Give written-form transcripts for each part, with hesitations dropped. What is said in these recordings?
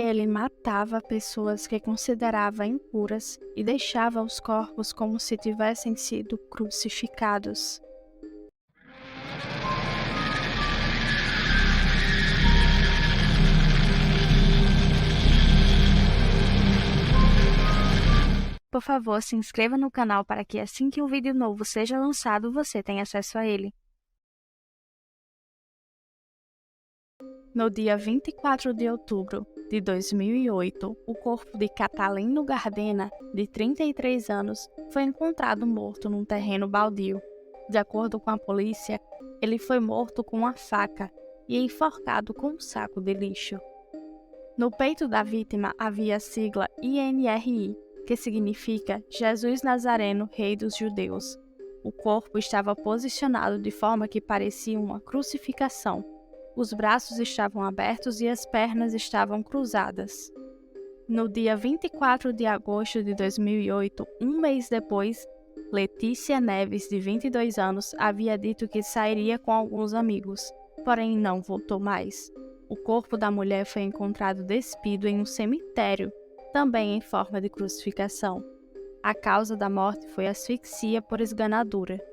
Ele matava pessoas que considerava impuras e deixava os corpos como se tivessem sido crucificados. Por favor, se inscreva no canal para que assim que um vídeo novo seja lançado, você tenha acesso a ele. No dia 24 de outubro de 2008, o corpo de Catalino Gardena, de 33 anos, foi encontrado morto num terreno baldio. De acordo com a polícia, ele foi morto com uma faca e enforcado com um saco de lixo. No peito da vítima havia a sigla INRI, que significa Jesus Nazareno, Rei dos Judeus. O corpo estava posicionado de forma que parecia uma crucificação. Os braços estavam abertos e as pernas estavam cruzadas. No dia 24 de agosto de 2008, um mês depois, Letícia Neves, de 22 anos, havia dito que sairia com alguns amigos, porém não voltou mais. O corpo da mulher foi encontrado despido em um cemitério, também em forma de crucificação. A causa da morte foi asfixia por esganadura.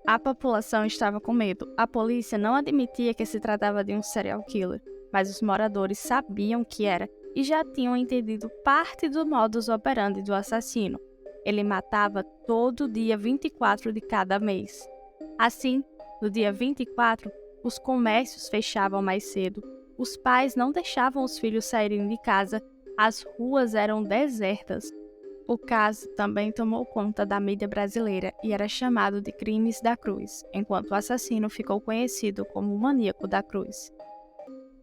A população estava com medo. A polícia não admitia que se tratava de um serial killer, mas os moradores sabiam que era e já tinham entendido parte do modus operandi do assassino. Ele matava todo dia 24 de cada mês. Assim, no dia 24, os comércios fechavam mais cedo, os pais não deixavam os filhos saírem de casa, as ruas eram desertas. O caso também tomou conta da mídia brasileira e era chamado de Crimes da Cruz, enquanto o assassino ficou conhecido como o Maníaco da Cruz.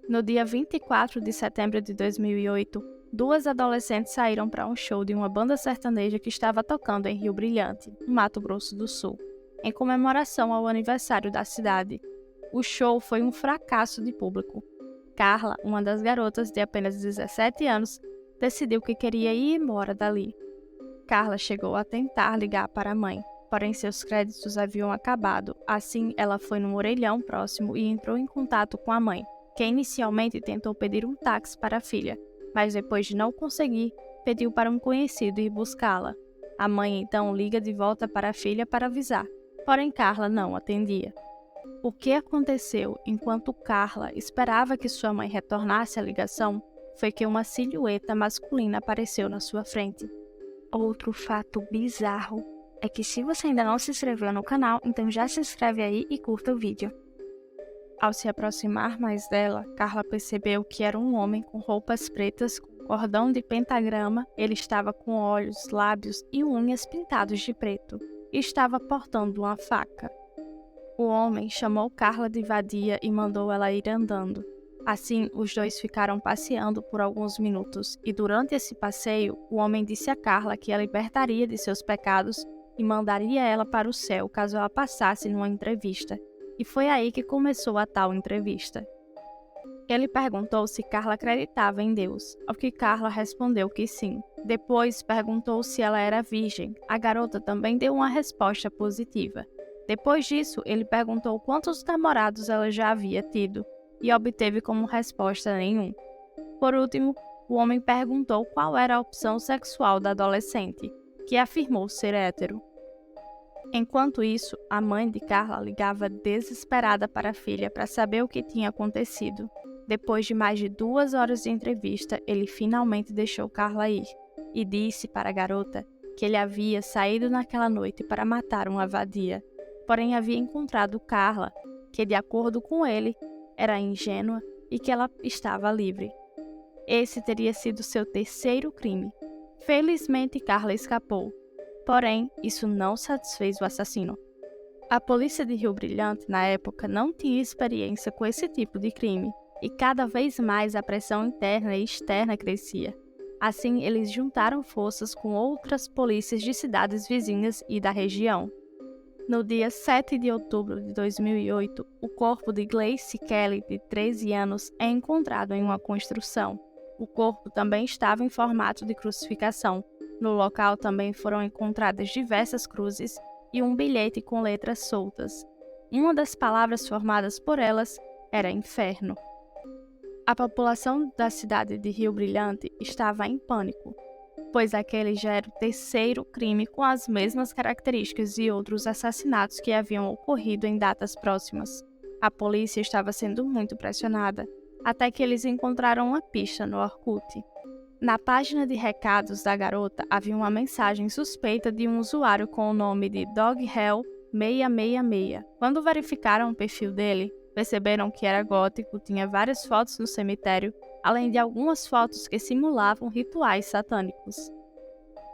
No dia 24 de setembro de 2008, duas adolescentes saíram para um show de uma banda sertaneja que estava tocando em Rio Brilhante, no Mato Grosso do Sul, em comemoração ao aniversário da cidade. O show foi um fracasso de público. Carla, uma das garotas de apenas 17 anos, decidiu que queria ir embora dali. Carla chegou a tentar ligar para a mãe, porém seus créditos haviam acabado. Assim, ela foi num orelhão próximo e entrou em contato com a mãe, que inicialmente tentou pedir um táxi para a filha, mas depois de não conseguir, pediu para um conhecido ir buscá-la. A mãe então liga de volta para a filha para avisar, porém Carla não atendia. O que aconteceu enquanto Carla esperava que sua mãe retornasse a ligação foi que uma silhueta masculina apareceu na sua frente. Outro fato bizarro é que se você ainda não se inscreveu no canal, então já se inscreve aí e curta o vídeo. Ao se aproximar mais dela, Carla percebeu que era um homem com roupas pretas, com cordão de pentagrama. Ele estava com olhos, lábios e unhas pintados de preto e estava portando uma faca. O homem chamou Carla de vadia e mandou ela ir andando. Assim, os dois ficaram passeando por alguns minutos, e durante esse passeio, o homem disse a Carla que a libertaria de seus pecados e mandaria ela para o céu caso ela passasse numa entrevista. E foi aí que começou a tal entrevista. Ele perguntou se Carla acreditava em Deus, ao que Carla respondeu que sim. Depois perguntou se ela era virgem. A garota também deu uma resposta positiva. Depois disso, ele perguntou quantos namorados ela já havia tido, e obteve como resposta nenhum. Por último, o homem perguntou qual era a opção sexual da adolescente, que afirmou ser hétero. Enquanto isso, a mãe de Carla ligava desesperada para a filha para saber o que tinha acontecido. Depois de mais de 2 horas de entrevista, ele finalmente deixou Carla ir e disse para a garota que ele havia saído naquela noite para matar uma vadia, porém havia encontrado Carla, que de acordo com ele, era ingênua e que ela estava livre. Esse teria sido seu terceiro crime. Felizmente, Carla escapou. Porém, isso não satisfez o assassino. A polícia de Rio Brilhante, na época, não tinha experiência com esse tipo de crime, e cada vez mais a pressão interna e externa crescia. Assim, eles juntaram forças com outras polícias de cidades vizinhas e da região. No dia 7 de outubro de 2008, o corpo de Gleice Kelly, de 13 anos, é encontrado em uma construção. O corpo também estava em formato de crucificação. No local também foram encontradas diversas cruzes e um bilhete com letras soltas. Uma das palavras formadas por elas era inferno. A população da cidade de Rio Brilhante estava em pânico, pois aquele já era o terceiro crime com as mesmas características de outros assassinatos que haviam ocorrido em datas próximas. A polícia estava sendo muito pressionada, até que eles encontraram uma pista no Orkut. Na página de recados da garota havia uma mensagem suspeita de um usuário com o nome de DogHell666. Quando verificaram o perfil dele, perceberam que era gótico, tinha várias fotos no cemitério, além de algumas fotos que simulavam rituais satânicos.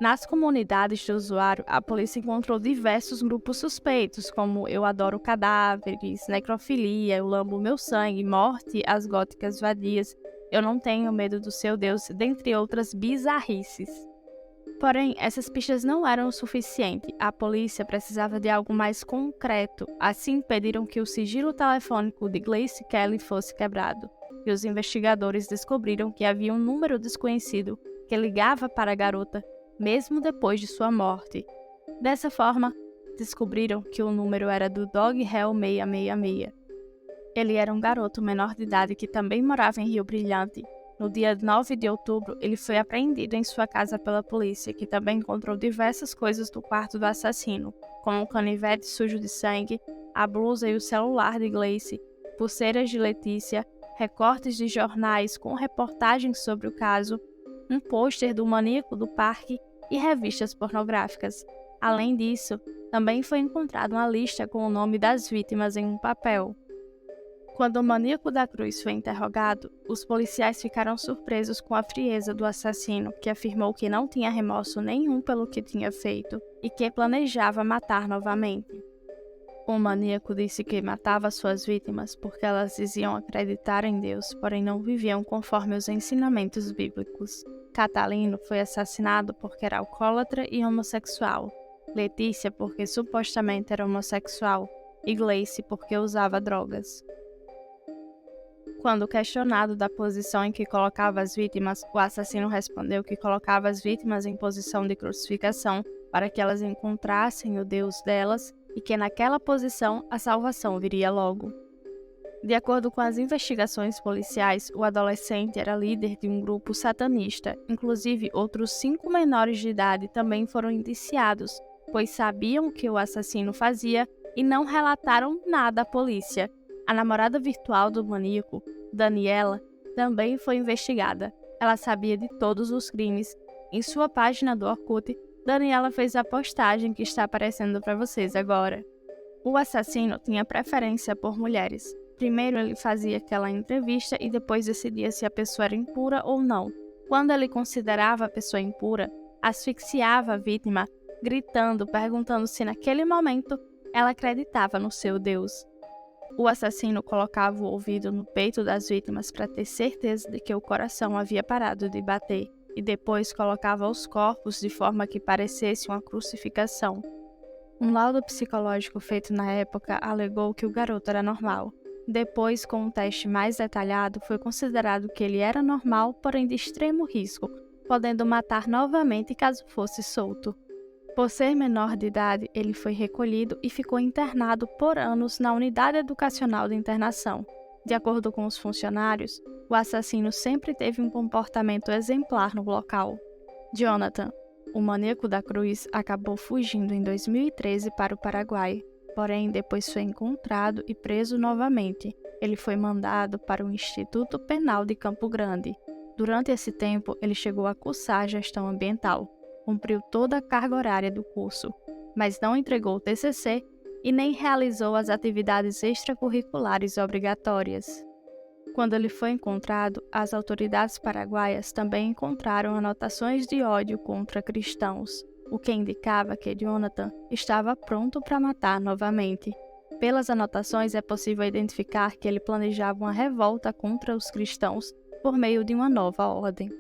Nas comunidades do usuário, a polícia encontrou diversos grupos suspeitos, como Eu Adoro Cadáveres, Necrofilia, Eu Lambo Meu Sangue, Morte, As Góticas Vadias, Eu Não Tenho Medo do Seu Deus, dentre outras bizarrices. Porém, essas pistas não eram o suficiente. A polícia precisava de algo mais concreto. Assim, pediram que o sigilo telefônico de Grace Kelly fosse quebrado. E os investigadores descobriram que havia um número desconhecido que ligava para a garota, mesmo depois de sua morte. Dessa forma, descobriram que o número era do DogHell666. Ele era um garoto menor de idade que também morava em Rio Brilhante. No dia 9 de outubro, ele foi apreendido em sua casa pela polícia, que também encontrou diversas coisas do quarto do assassino, como um canivete sujo de sangue, a blusa e o celular de Grace, pulseiras de Letícia, recortes de jornais com reportagens sobre o caso, um pôster do maníaco do parque e revistas pornográficas. Além disso, também foi encontrada uma lista com o nome das vítimas em um papel. Quando o maníaco da cruz foi interrogado, os policiais ficaram surpresos com a frieza do assassino, que afirmou que não tinha remorso nenhum pelo que tinha feito e que planejava matar novamente. O maníaco disse que matava suas vítimas porque elas diziam acreditar em Deus, porém não viviam conforme os ensinamentos bíblicos. Catalino foi assassinado porque era alcoólatra e homossexual, Letícia porque supostamente era homossexual e Grace porque usava drogas. Quando questionado da posição em que colocava as vítimas, o assassino respondeu que colocava as vítimas em posição de crucificação para que elas encontrassem o Deus delas e que naquela posição a salvação viria logo. De acordo com as investigações policiais, o adolescente era líder de um grupo satanista. Inclusive, outros 5 menores de idade também foram indiciados, pois sabiam o que o assassino fazia e não relataram nada à polícia. A namorada virtual do maníaco, Daniela, também foi investigada. Ela sabia de todos os crimes. Em sua página do Orkut, Daniela fez a postagem que está aparecendo para vocês agora. O assassino tinha preferência por mulheres. Primeiro ele fazia aquela entrevista e depois decidia se a pessoa era impura ou não. Quando ele considerava a pessoa impura, asfixiava a vítima, gritando, perguntando se naquele momento ela acreditava no seu Deus. O assassino colocava o ouvido no peito das vítimas para ter certeza de que o coração havia parado de bater e depois colocava os corpos de forma que parecesse uma crucificação. Um laudo psicológico feito na época alegou que o garoto era normal. Depois, com um teste mais detalhado, foi considerado que ele era normal, porém de extremo risco, podendo matar novamente caso fosse solto. Por ser menor de idade, ele foi recolhido e ficou internado por anos na unidade educacional de internação. De acordo com os funcionários, o assassino sempre teve um comportamento exemplar no local. Jonathan, o maníaco da cruz, acabou fugindo em 2013 para o Paraguai, porém depois foi encontrado e preso novamente. Ele foi mandado para o Instituto Penal de Campo Grande. Durante esse tempo, ele chegou a cursar gestão ambiental. Cumpriu toda a carga horária do curso, mas não entregou o TCC e nem realizou as atividades extracurriculares obrigatórias. Quando ele foi encontrado, as autoridades paraguaias também encontraram anotações de ódio contra cristãos, o que indicava que Jonathan estava pronto para matar novamente. Pelas anotações é possível identificar que ele planejava uma revolta contra os cristãos por meio de uma nova ordem.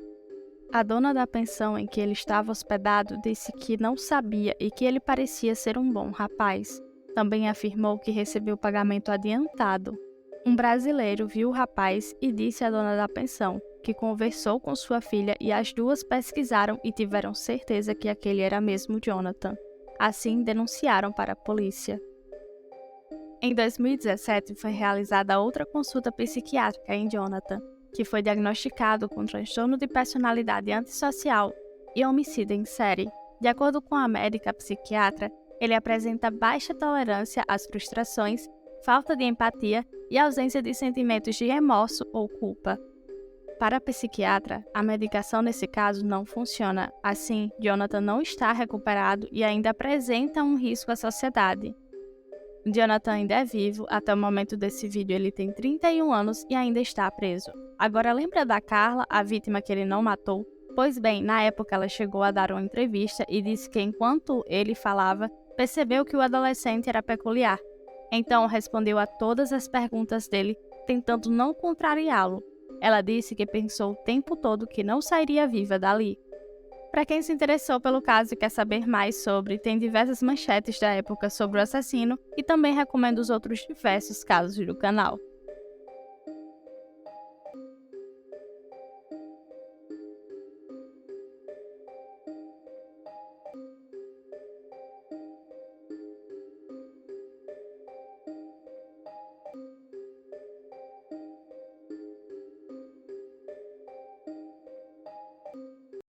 A dona da pensão em que ele estava hospedado disse que não sabia e que ele parecia ser um bom rapaz. Também afirmou que recebeu pagamento adiantado. Um brasileiro viu o rapaz e disse à dona da pensão que conversou com sua filha e as duas pesquisaram e tiveram certeza que aquele era mesmo Jonathan. Assim, denunciaram para a polícia. Em 2017, foi realizada outra consulta psiquiátrica em Jonathan. que foi diagnosticado com transtorno de personalidade antissocial e homicídio em série. De acordo com a médica psiquiatra, ele apresenta baixa tolerância às frustrações, falta de empatia e ausência de sentimentos de remorso ou culpa. Para a psiquiatra, a medicação nesse caso não funciona. Assim, Jonathan não está recuperado e ainda apresenta um risco à sociedade. Jonathan ainda é vivo, até o momento desse vídeo ele tem 31 anos e ainda está preso. Agora lembra da Carla, a vítima que ele não matou? Pois bem, na época ela chegou a dar uma entrevista e disse que enquanto ele falava, percebeu que o adolescente era peculiar. Então respondeu a todas as perguntas dele, tentando não contrariá-lo. Ela disse que pensou o tempo todo que não sairia viva dali. Para quem se interessou pelo caso e quer saber mais sobre, tem diversas manchetes da época sobre o assassino e também recomendo os outros diversos casos do canal.